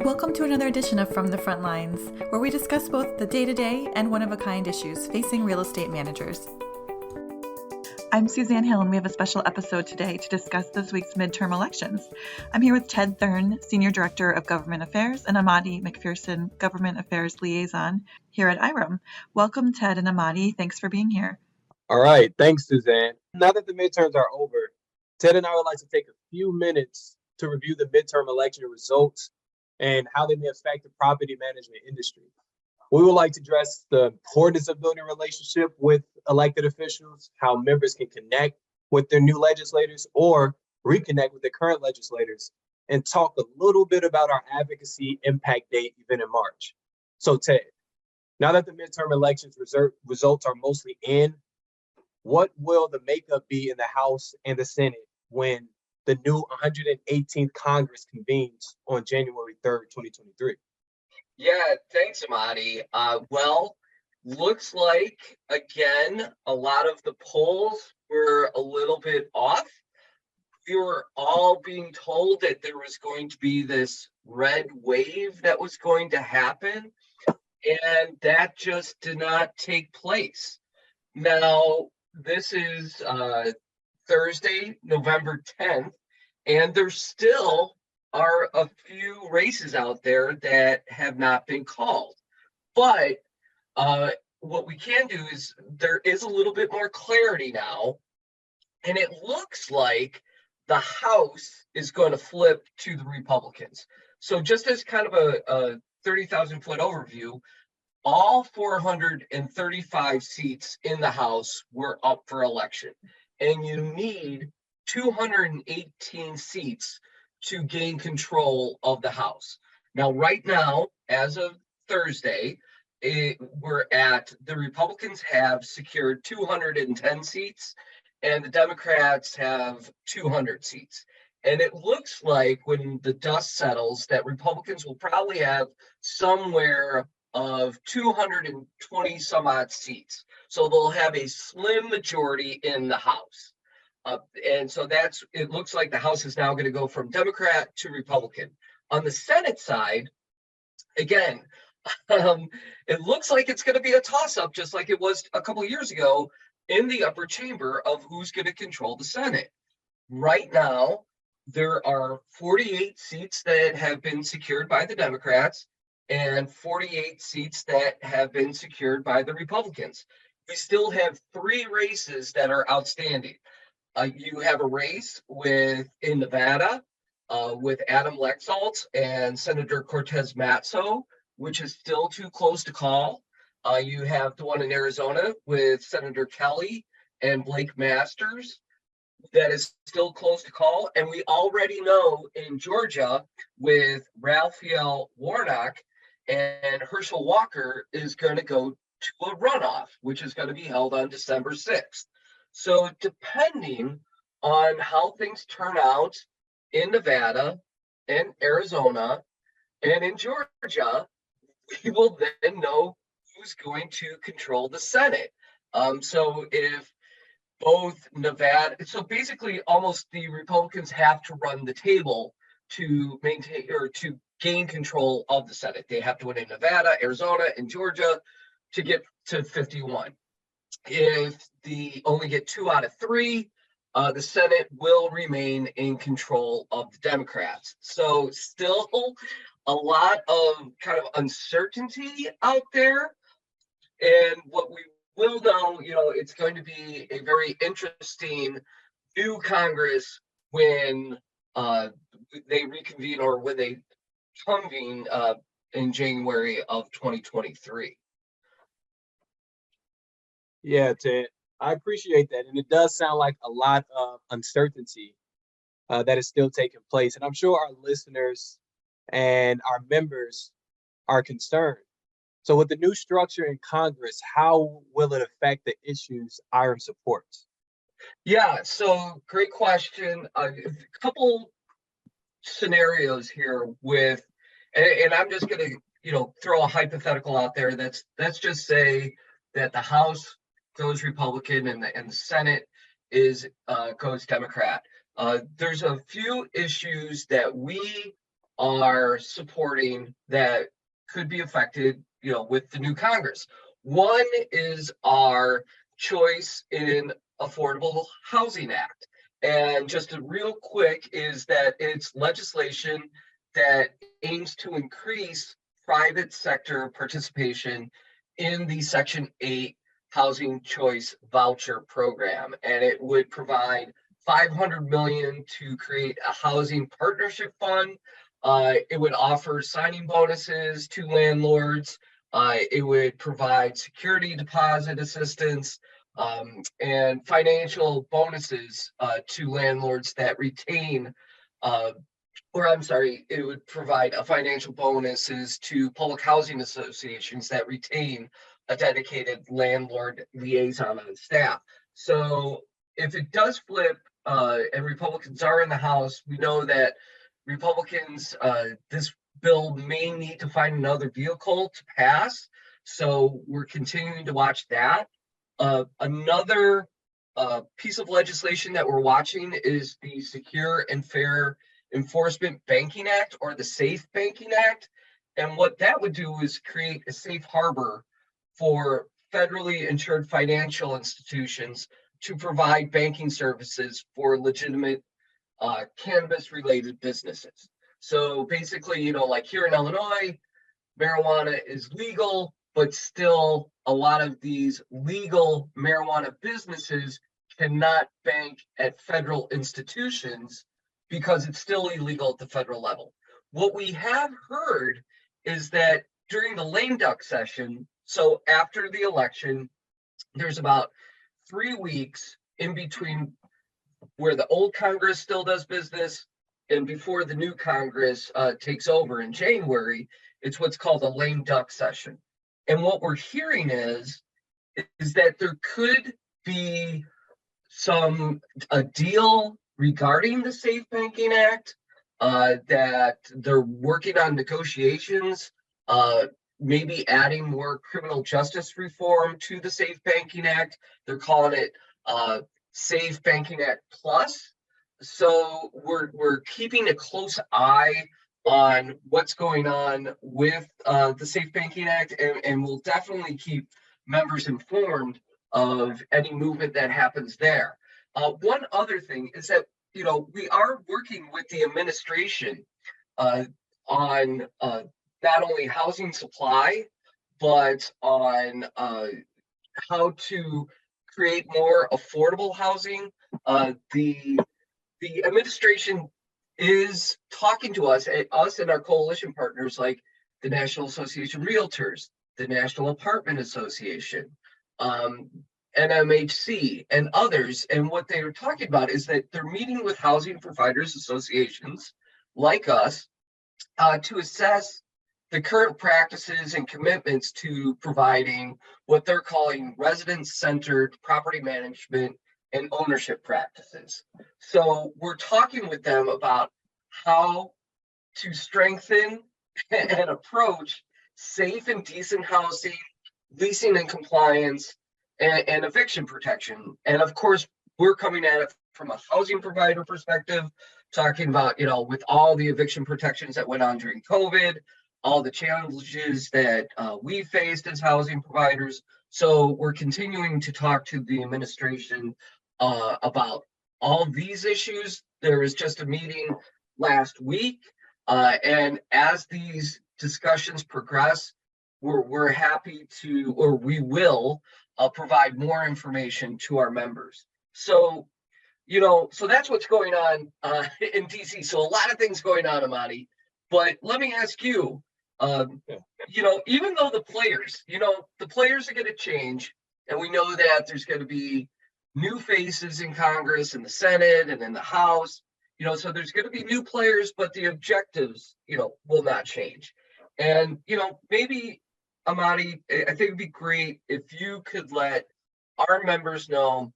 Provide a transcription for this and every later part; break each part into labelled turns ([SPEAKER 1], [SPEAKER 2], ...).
[SPEAKER 1] Welcome to another edition of From the Front Lines, where we discuss both the day-to-day and one-of-a-kind issues facing real estate managers. I'm Suzanne Hill, and we have a special episode today to discuss this week's midterm elections. I'm here with Ted Thurn, Senior Director of Government Affairs, and Amadi, McPherson, Government Affairs Liaison here at IREM. Welcome, Ted and Amadi. Thanks for being here.
[SPEAKER 2] All right. Thanks, Suzanne. Now that the midterms are over, Ted and I would like to take a few minutes to review the midterm election results and how they may affect the property management industry. We would like to address the importance of building a relationship with elected officials, how members can connect with their new legislators or reconnect with their current legislators, and talk a little bit about our Advocacy Impact Day event in March. So, Ted, now that the midterm elections results are mostly in, what will the makeup be in the House and the Senate when the new 118th Congress convenes on January 3rd, 2023?
[SPEAKER 3] Yeah, thanks, Amadi. Looks like, again, a lot of the polls were a little bit off. We were all being told that there was going to be this red wave that was going to happen, and that just did not take place. Now, this is Thursday, November 10th, and there still are a few races out there that have not been called. But what we can do is there is a little bit more clarity now, and it looks like the House is going to flip to the Republicans. So just as kind of a 30,000 foot overview, all 435 seats in the House were up for election, and you need 218 seats to gain control of the House. Now, right now, as of Thursday, the Republicans have secured 210 seats, and the Democrats have 200 seats. And it looks like when the dust settles that Republicans will probably have somewhere of 220 some odd seats. So they'll have a slim majority in the House. And so it looks like the House is now going to go from Democrat to Republican. On the Senate side, again, it looks like it's going to be a toss-up, just like it was a couple of years ago in the upper chamber of who's going to control the Senate. Right now, there are 48 seats that have been secured by the Democrats and 48 seats that have been secured by the Republicans. We still have 3 races that are outstanding. You have a race in Nevada with Adam Lexalt and Senator Cortez Matzo, which is still too close to call. You have the one in Arizona with Senator Kelly and Blake Masters that is still close to call. And we already know in Georgia with Raphael Warnock and Herschel Walker is going to go to a runoff, which is going to be held on December 6th. So depending on how things turn out in Nevada and Arizona and in Georgia, we will then know who's going to control the Senate. So if both Nevada, so basically almost the Republicans have to run the table to maintain or to gain control of the Senate. They have to win in Nevada, Arizona, and Georgia to get to 51. If they only get 2 out of 3, the Senate will remain in control of the Democrats. So still a lot of kind of uncertainty out there. And what we will know, it's going to be a very interesting new Congress when they reconvene or when they convene in January of 2023.
[SPEAKER 2] Yeah, Ted, I appreciate that. And it does sound like a lot of uncertainty that is still taking place. And I'm sure our listeners and our members are concerned. So with the new structure in Congress, how will it affect the issues IREM supports?
[SPEAKER 3] Yeah, so great question. A couple scenarios here and I'm just going to, throw a hypothetical out there. Let's just say that the House goes Republican and the Senate goes Democrat. There's a few issues that we are supporting that could be affected, with the new Congress. One is our choice in Affordable Housing Act. And just a real quick is that it's legislation that aims to increase private sector participation in the Section 8 Housing Choice Voucher Program. And it would provide $500 million to create a housing partnership fund. It would offer signing bonuses to landlords. It would provide security deposit assistance and financial bonuses to landlords that retain, it would provide a financial bonuses to public housing associations that retain a dedicated landlord liaison on staff. So if it does flip and Republicans are in the House, we know that Republicans, this bill may need to find another vehicle to pass. So we're continuing to watch that. Another piece of legislation that we're watching is the Secure and Fair Enforcement Banking Act, or the SAFE Banking Act. And what that would do is create a safe harbor for federally insured financial institutions to provide banking services for legitimate cannabis-related businesses. So basically, like here in Illinois, marijuana is legal, but still a lot of these legal marijuana businesses cannot bank at federal institutions because it's still illegal at the federal level. What we have heard is that during the lame duck session, so after the election, there's about 3 weeks in between where the old Congress still does business and before the new Congress takes over in January. It's what's called a lame duck session. And what we're hearing is that there could be a deal regarding the Safe Banking Act, that they're working on negotiations, maybe adding more criminal justice reform to the Safe Banking Act. They're calling it Safe Banking Act Plus. So we're keeping a close eye on what's going on with the Safe Banking Act, and we'll definitely keep members informed of any movement that happens there. One other thing is that, we are working with the administration on not only housing supply, but on how to create more affordable housing. The administration is talking to us and our coalition partners like the National Association of Realtors, the National Apartment Association, NMHC, and others. And what they were talking about is that they're meeting with housing providers associations like us to assess the current practices and commitments to providing what they're calling resident-centered property management and ownership practices. So we're talking with them about how to strengthen and approach safe and decent housing, leasing and compliance, and eviction protection. And of course, we're coming at it from a housing provider perspective, talking about, with all the eviction protections that went on during COVID, all the challenges that we faced as housing providers. So we're continuing to talk to the administration about all these issues. There was just a meeting last week, and as these discussions progress, we're happy to, or we will provide more information to our members. So, so that's what's going on in DC. So a lot of things going on, Amadi. But let me ask you, even though the players are going to change, and we know that there's going to be new faces in Congress and the Senate and in the House, so there's going to be new players, but the objectives, will not change. And, maybe, Amadi, I think it'd be great if you could let our members know,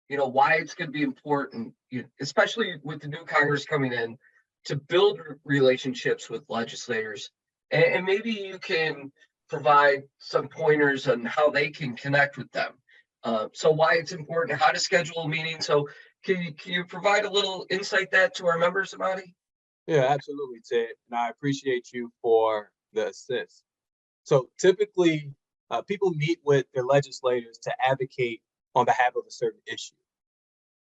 [SPEAKER 3] why it's going to be important, especially with the new Congress coming in, to build relationships with legislators. And maybe you can provide some pointers on how they can connect with them. So why it's important, how to schedule a meeting. So can you provide a little insight that to our members, Amadi?
[SPEAKER 2] Yeah, absolutely, Ted. And I appreciate you for the assist. So typically, people meet with their legislators to advocate on behalf of a certain issue,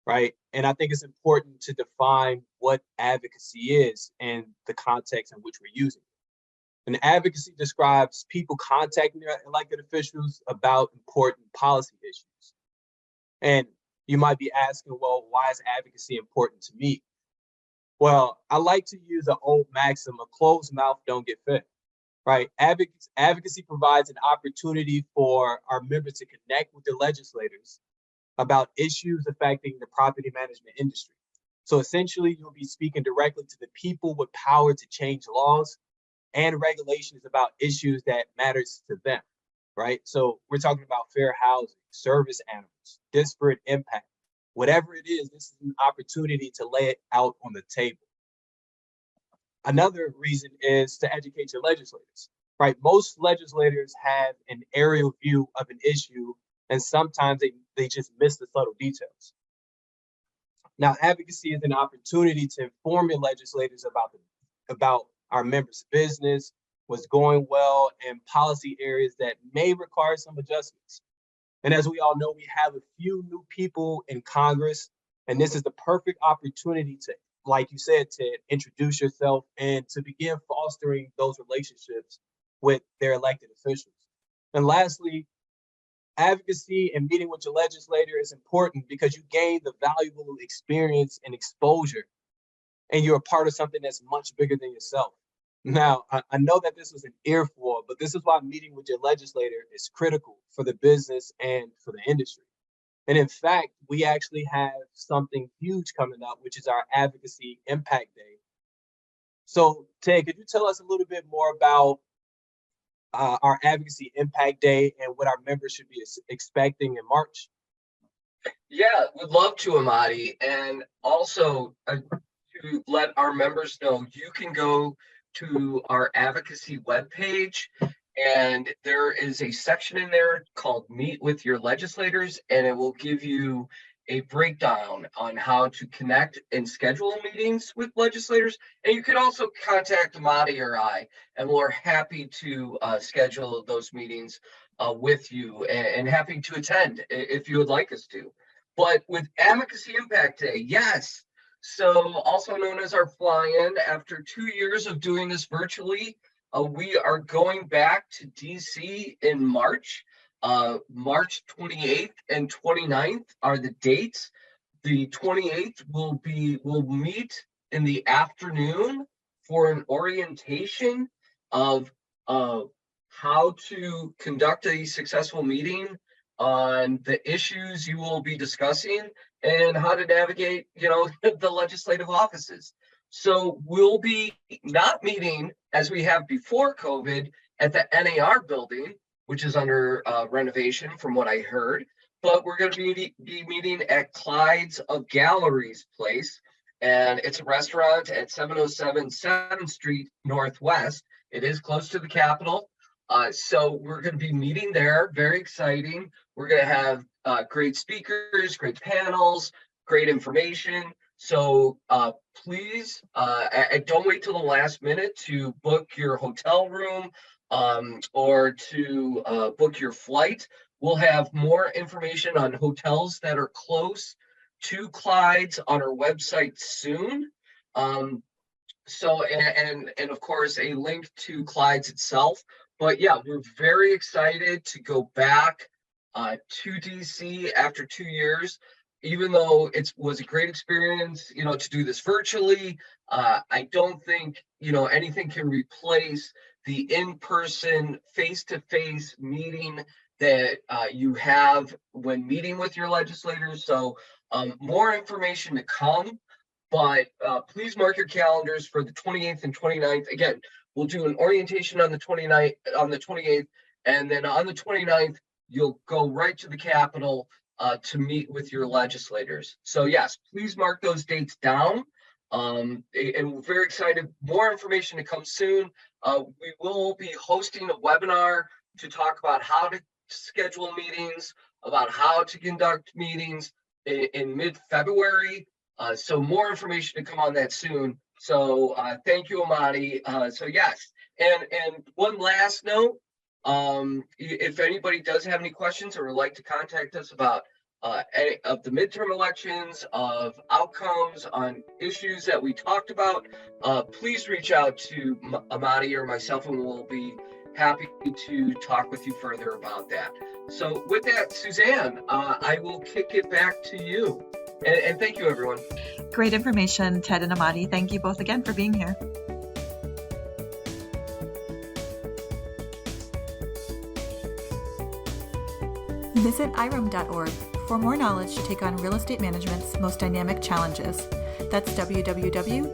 [SPEAKER 2] right? And I think it's important to define what advocacy is and the context in which we're using it. And advocacy describes people contacting their elected officials about important policy issues. And you might be asking, well, why is advocacy important to me? Well, I like to use an old maxim, a closed mouth don't get fed, right? Advocacy provides an opportunity for our members to connect with their legislators about issues affecting the property management industry. So essentially, you'll be speaking directly to the people with power to change laws and regulations about issues that matters to them, right? So we're talking about fair housing, service animals, disparate impact. Whatever it is, this is an opportunity to lay it out on the table. Another reason is to educate your legislators, right? Most legislators have an aerial view of an issue, and sometimes they just miss the subtle details. Now, advocacy is an opportunity to inform your legislators about our members' business, what's going well, and policy areas that may require some adjustments. And as we all know, we have a few new people in Congress, and this is the perfect opportunity to, like you said, to introduce yourself and to begin fostering those relationships with their elected officials. And lastly, advocacy and meeting with your legislator is important because you gain the valuable experience and exposure, and you're a part of something that's much bigger than yourself. Now, I know that this was an earful, but this is why meeting with your legislator is critical for the business and for the industry. And in fact, we actually have something huge coming up, which is our Advocacy Impact Day. So, Ted, could you tell us a little bit more about our Advocacy Impact Day and what our members should be expecting in March?
[SPEAKER 3] Yeah, would love to, Amadi. And also to let our members know, you can go to our advocacy webpage, and there is a section in there called Meet with Your Legislators, and it will give you a breakdown on how to connect and schedule meetings with legislators. And you can also contact Amadi or I, and we're happy to schedule those meetings with you, and happy to attend if you would like us to. But with Advocacy Impact Day, yes. So also known as our fly-in, after 2 years of doing this virtually, we are going back to DC in March. March 28th and 29th are the dates. The 28th we'll meet in the afternoon for an orientation of how to conduct a successful meeting on the issues you will be discussing and how to navigate, the legislative offices. So we'll be not meeting as we have before COVID at the NAR building, which is under renovation from what I heard, but we're going to be meeting at Clyde's of Galleries place, and it's a restaurant at 707 7th Street Northwest. It is close to the Capitol. So we're going to be meeting there. Very exciting. We're going to have great speakers, great panels, great information. So please, don't wait till the last minute to book your hotel room or to book your flight. We'll have more information on hotels that are close to Clyde's on our website soon. So, and of course, a link to Clyde's itself. But yeah, we're very excited to go back to DC after 2 years. Even though it was a great experience, to do this virtually, I don't think, anything can replace the in-person, face-to-face meeting that you have when meeting with your legislators. So more information to come, but please mark your calendars for the 28th and 29th. Again, we'll do an orientation on the 28th, and then on the 29th, you'll go right to the Capitol to meet with your legislators. So yes, please mark those dates down. And we're very excited. More information to come soon. We will be hosting a webinar to talk about how to schedule meetings, about how to conduct meetings in mid-February. So more information to come on that soon. So thank you, Amadi. So yes, and one last note, if anybody does have any questions or would like to contact us about any of the midterm elections, of outcomes on issues that we talked about, please reach out to Amadi or myself, and we'll be happy to talk with you further about that. So with that, Suzanne, I will kick it back to you. And thank you, everyone.
[SPEAKER 1] Great information, Ted and Amadi. Thank you both again for being here. Visit IREM.org for more knowledge to take on real estate management's most dynamic challenges. That's www.irem.org.